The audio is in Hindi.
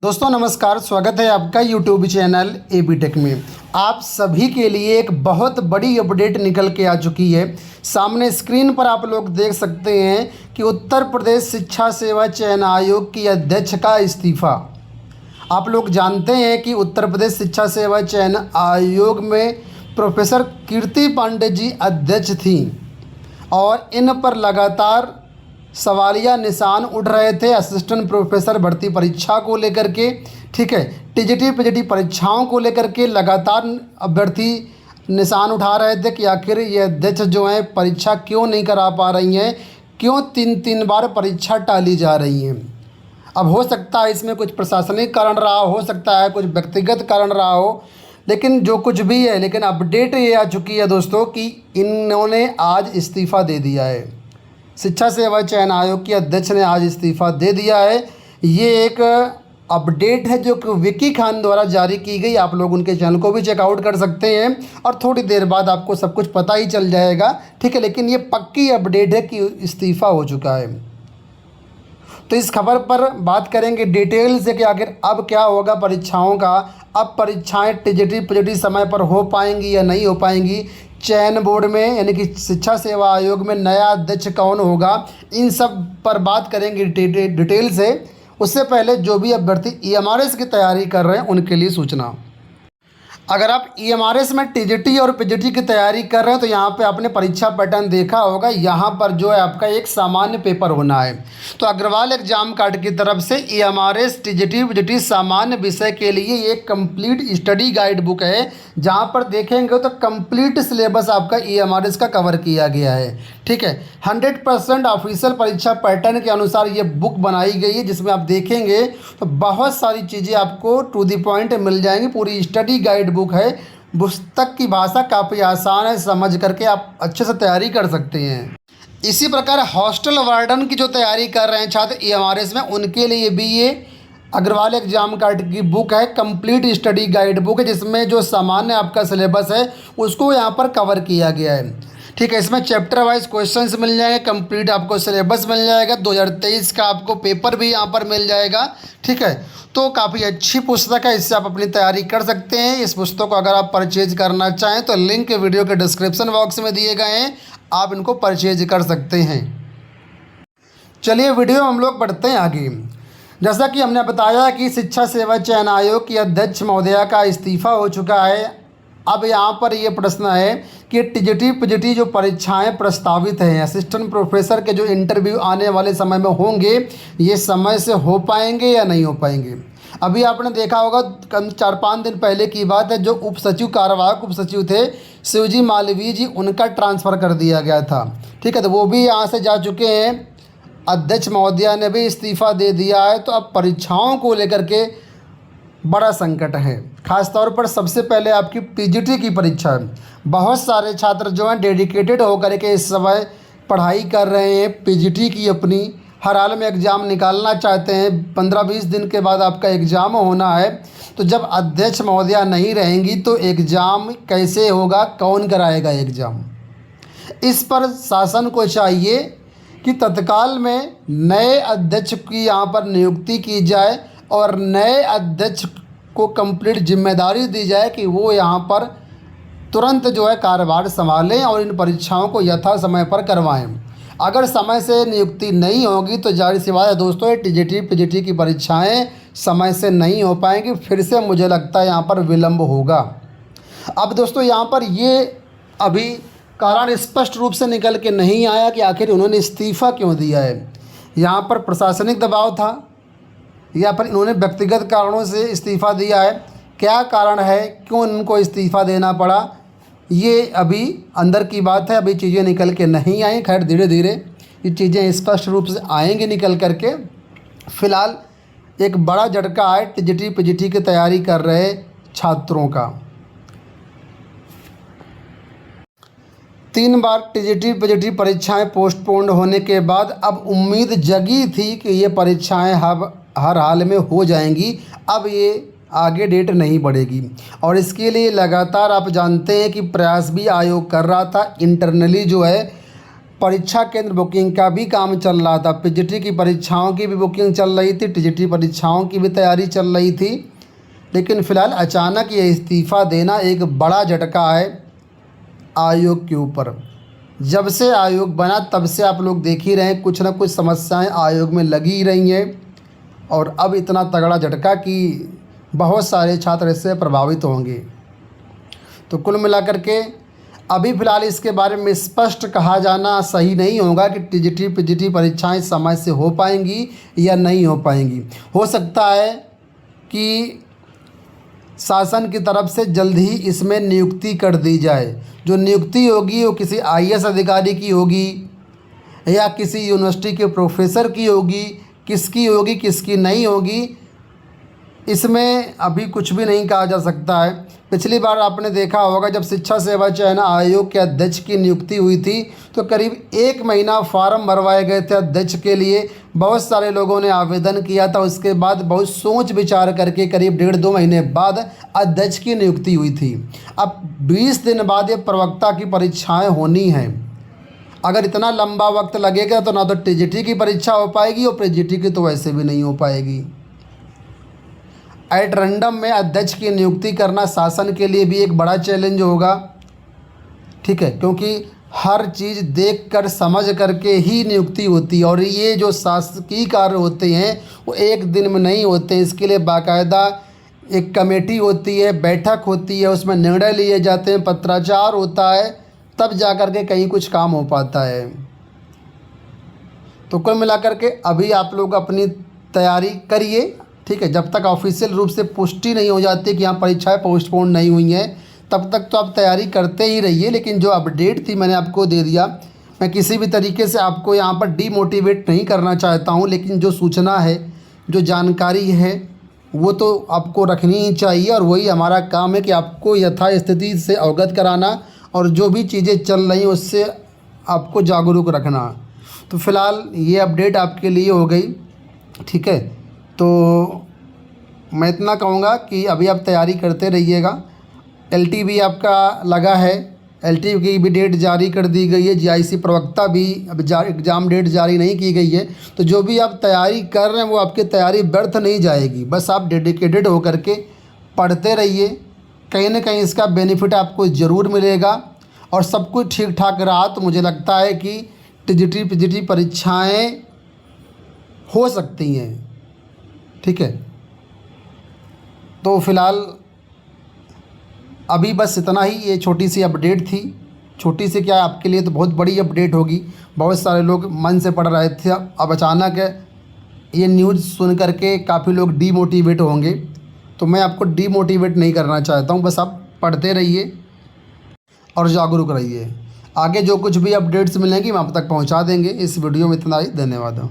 दोस्तों नमस्कार, स्वागत है आपका यूट्यूब चैनल एबी टेक में। आप सभी के लिए एक बहुत बड़ी अपडेट निकल के आ चुकी है। सामने स्क्रीन पर आप लोग देख सकते हैं कि उत्तर प्रदेश शिक्षा सेवा चयन आयोग की अध्यक्ष का इस्तीफ़ा। आप लोग जानते हैं कि उत्तर प्रदेश शिक्षा सेवा चयन आयोग में प्रोफेसर कीर्ति पांडे जी अध्यक्ष थीं और इन पर लगातार सवालिया निशान उठ रहे थे असिस्टेंट प्रोफेसर भर्ती परीक्षा को लेकर के। ठीक है, टीजीटी पीजीटी परीक्षाओं को लेकर के लगातार अभ्यर्थी निशान उठा रहे थे कि आखिर ये अध्यक्ष जो हैं परीक्षा क्यों नहीं करा पा रही हैं, क्यों तीन बार परीक्षा टाली जा रही हैं। अब हो सकता है इसमें कुछ प्रशासनिक कारण रहा हो सकता है कुछ व्यक्तिगत कारण रहा हो, लेकिन जो कुछ भी है, लेकिन अपडेट ये आ चुकी है दोस्तों कि इन्होंने आज इस्तीफ़ा दे दिया है। शिक्षा सेवा चयन आयोग के अध्यक्ष ने आज इस्तीफ़ा दे दिया है। ये एक अपडेट है जो कि विकी खान द्वारा जारी की गई। आप लोग उनके चैनल को भी चेकआउट कर सकते हैं और थोड़ी देर बाद आपको सब कुछ पता ही चल जाएगा। ठीक है, लेकिन ये पक्की अपडेट है कि इस्तीफ़ा हो चुका है। तो इस खबर पर बात करेंगे डिटेल से कि आखिर अब क्या होगा परीक्षाओं का। अब परीक्षाएं टीजीटी पीजीटी समय पर हो पाएंगी या नहीं हो पाएंगी। चयन बोर्ड में यानी कि शिक्षा सेवा आयोग में नया अध्यक्ष कौन होगा, इन सब पर बात करेंगे डिटेल से। उससे पहले जो भी अभ्यर्थी ईएमआरएस की तैयारी कर रहे हैं उनके लिए सूचना। अगर आप ईएमआरएस में टीजीटी और पीजीटी की तैयारी कर रहे हैं तो यहाँ पे आपने परीक्षा पैटर्न देखा होगा। यहाँ पर जो है आपका एक सामान्य पेपर होना है। तो अग्रवाल एग्जाम कार्ड की तरफ से ईएमआरएस टीजीटी पीजीटी सामान्य विषय के लिए एक कंप्लीट स्टडी गाइड बुक है, जहाँ पर देखेंगे तो कंप्लीट सिलेबस आपका ईएमआरएस का कवर किया गया है। ठीक है, 100% ऑफिशियल परीक्षा पैटर्न के अनुसार ये बुक बनाई गई है, जिसमें आप देखेंगे तो बहुत सारी चीज़ें आपको टू द पॉइंट मिल जाएंगी। पूरी स्टडी गाइड बुक है। पुस्तक की भाषा काफ़ी आसान है, समझ करके आप अच्छे से तैयारी कर सकते हैं। इसी प्रकार हॉस्टल वार्डन की जो तैयारी कर रहे हैं छात्र ईएमआरएस में, उनके लिए भी ये अग्रवाल एग्जाम कार्ड की बुक है, कंप्लीट स्टडी गाइड बुक है, जिसमें जो सामान्य आपका सिलेबस है उसको यहाँ पर कवर किया गया है। ठीक है, इसमें चैप्टर वाइज क्वेश्चंस मिल जाएंगे, कंप्लीट आपको सिलेबस मिल जाएगा, 2023 का आपको पेपर भी यहाँ पर मिल जाएगा। ठीक है, तो काफ़ी अच्छी पुस्तक है, इससे आप अपनी तैयारी कर सकते हैं। इस पुस्तक को अगर आप परचेज करना चाहें तो लिंक वीडियो के डिस्क्रिप्शन बॉक्स में दिए गए हैं, आप इनको परचेज कर सकते हैं। चलिए वीडियो हम लोग बढ़ते हैं आगे। जैसा कि हमने बताया कि शिक्षा सेवा चयन आयोग की अध्यक्ष महोदया का इस्तीफ़ा हो चुका है। अब यहाँ पर ये प्रश्न है कि टीजीटी पीजीटी जो परीक्षाएं प्रस्तावित हैं, असिस्टेंट प्रोफेसर के जो इंटरव्यू आने वाले समय में होंगे, ये समय से हो पाएंगे या नहीं हो पाएंगे। अभी आपने देखा होगा कम 4-5 दिन पहले की बात है, जो उप सचिव कार्यवाहक उप सचिव थे शिवजी मालवीय जी, उनका ट्रांसफ़र कर दिया गया था। ठीक है, तो वो भी यहाँ से जा चुके हैं। अध्यक्ष महोदया ने भी इस्तीफ़ा दे दिया है। तो अब परीक्षाओं को लेकर के बड़ा संकट है। ख़ास तौर पर सबसे पहले आपकी पीजीटी की परीक्षा है। बहुत सारे छात्र जो हैं डेडिकेटेड होकर के इस समय पढ़ाई कर रहे हैं पीजीटी की, अपनी हर हाल में एग्ज़ाम निकालना चाहते हैं। 15-20 दिन के बाद आपका एग्ज़ाम होना है। तो जब अध्यक्ष महोदया नहीं रहेंगी तो एग्ज़ाम कैसे होगा, कौन कराएगा एग्ज़ाम। इस पर शासन को चाहिए कि तत्काल में नए अध्यक्ष की यहाँ पर नियुक्ति की जाए और नए अध्यक्ष को कंप्लीट जिम्मेदारी दी जाए कि वो यहाँ पर तुरंत जो है कार्यभार संभालें और इन परीक्षाओं को यथा समय पर करवाएं। अगर समय से नियुक्ति नहीं होगी तो जाहिर सी बात है दोस्तों, ये टीजीटी पीजीटी की परीक्षाएं समय से नहीं हो पाएंगी। फिर से मुझे लगता है यहाँ पर विलम्ब होगा। अब दोस्तों यहाँ पर ये अभी कारण स्पष्ट रूप से निकल के नहीं आया कि आखिर उन्होंने इस्तीफ़ा क्यों दिया है। यहाँ पर प्रशासनिक दबाव था या फिर इन्होंने व्यक्तिगत कारणों से इस्तीफ़ा दिया है। क्या कारण है, क्यों उनको इस्तीफ़ा देना पड़ा, ये अभी अंदर की बात है। अभी चीज़ें निकल के नहीं आई। खैर धीरे धीरे ये चीज़ें स्पष्ट रूप से आएंगी निकल कर के। फ़िलहाल एक बड़ा झटका है टीजीटी पीजीटी की तैयारी कर रहे छात्रों का। 3 बार टीजीटी पीजीटी परीक्षाएं पोस्टपोन्ड होने के बाद अब उम्मीद जगी थी कि ये परीक्षाएं हर हाल में हो जाएंगी। अब ये आगे डेट नहीं बढ़ेगी और इसके लिए लगातार आप जानते हैं कि प्रयास भी आयोग कर रहा था। इंटरनली जो है परीक्षा केंद्र बुकिंग का भी काम चल रहा था। पीजीटी की परीक्षाओं की भी बुकिंग चल रही थी, टीजीटी परीक्षाओं की भी तैयारी चल रही थी। लेकिन फ़िलहाल अचानक ये इस्तीफ़ा देना एक बड़ा झटका है आयोग के ऊपर। जब से आयोग बना तब से आप लोग देख ही रहे हैं, कुछ ना कुछ समस्याएं आयोग में लगी ही रही हैं। और अब इतना तगड़ा झटका कि बहुत सारे छात्र इससे प्रभावित होंगे। तो कुल मिलाकर के अभी फ़िलहाल इसके बारे में स्पष्ट कहा जाना सही नहीं होगा कि टीजीटी पीजीटी परीक्षाएं समय से हो पाएंगी या नहीं हो पाएंगी। हो सकता है कि शासन की तरफ से जल्द ही इसमें नियुक्ति कर दी जाए। जो नियुक्ति होगी वो किसी आईएएस अधिकारी की होगी या किसी यूनिवर्सिटी के प्रोफेसर की होगी, किसकी नहीं होगी, इसमें अभी कुछ भी नहीं कहा जा सकता है। पिछली बार आपने देखा होगा जब शिक्षा सेवा चयन आयोग के अध्यक्ष की नियुक्ति हुई थी तो करीब 1 महीना फार्म भरवाए गए थे अध्यक्ष के लिए। बहुत सारे लोगों ने आवेदन किया था। उसके बाद बहुत सोच विचार करके करीब 1.5-2 महीने बाद अध्यक्ष की नियुक्ति हुई थी। अब 20 दिन बाद ये प्रवक्ता की परीक्षाएँ होनी हैं। अगर इतना लंबा वक्त लगेगा तो ना तो टीजीटी की परीक्षा हो पाएगी और पीजीटी की तो वैसे भी नहीं हो पाएगी। एट रैंडम में अध्यक्ष की नियुक्ति करना शासन के लिए भी एक बड़ा चैलेंज होगा, ठीक है, क्योंकि हर चीज़ देखकर समझ करके ही नियुक्ति होती है। और ये जो शासकीय कार्य होते हैं वो एक दिन में नहीं होते। इसके लिए बाकायदा एक कमेटी होती है, बैठक होती है, उसमें निर्णय लिए जाते हैं, पत्राचार होता है, तब जा कर के कहीं कुछ काम हो पाता है। तो कुल मिलाकर के अभी आप लोग अपनी तैयारी करिए, ठीक है। जब तक ऑफिशियल रूप से पुष्टि नहीं हो जाती कि यहाँ परीक्षाएं पोस्टपोन नहीं हुई हैं तब तक तो आप तैयारी करते ही रहिए। लेकिन जो अपडेट थी मैंने आपको दे दिया। मैं किसी भी तरीके से आपको यहाँ पर डीमोटिवेट नहीं करना चाहता हूँ, लेकिन जो सूचना है, जो जानकारी है वो तो आपको रखनी ही चाहिए। और वही हमारा काम है कि आपको यथास्थिति से अवगत कराना और जो भी चीज़ें चल रही हैं उससे आपको जागरूक रखना। तो फ़िलहाल ये अपडेट आपके लिए हो गई, ठीक है। तो मैं इतना कहूँगा कि अभी आप तैयारी करते रहिएगा। एलटी भी आपका लगा है, एलटी की भी डेट जारी कर दी गई है। जीआईसी प्रवक्ता भी अब एग्ज़ाम डेट जारी नहीं की गई है। तो जो भी आप तैयारी कर रहे हैं वो आपकी तैयारी व्यर्थ नहीं जाएगी। बस आप डेडिकेटेड होकर के पढ़ते रहिए, कहीं ना कहीं इसका बेनिफिट आपको ज़रूर मिलेगा। और सब कुछ ठीक ठाक रहा तो मुझे लगता है कि टीजीटी पीजीटी परीक्षाएँ हो सकती हैं, ठीक है। तो फ़िलहाल अभी बस इतना ही, ये छोटी सी अपडेट थी। छोटी सी क्या, आपके लिए तो बहुत बड़ी अपडेट होगी। बहुत सारे लोग मन से पढ़ रहे थे, अब अचानक ये न्यूज़ सुन करके काफ़ी लोग डीमोटिवेट होंगे। तो मैं आपको डीमोटिवेट नहीं करना चाहता हूँ, बस आप पढ़ते रहिए और जागरूक रहिए। आगे जो कुछ भी अपडेट्स मिलेंगी हम आप तक पहुँचा देंगे। इस वीडियो में इतना ही, धन्यवाद।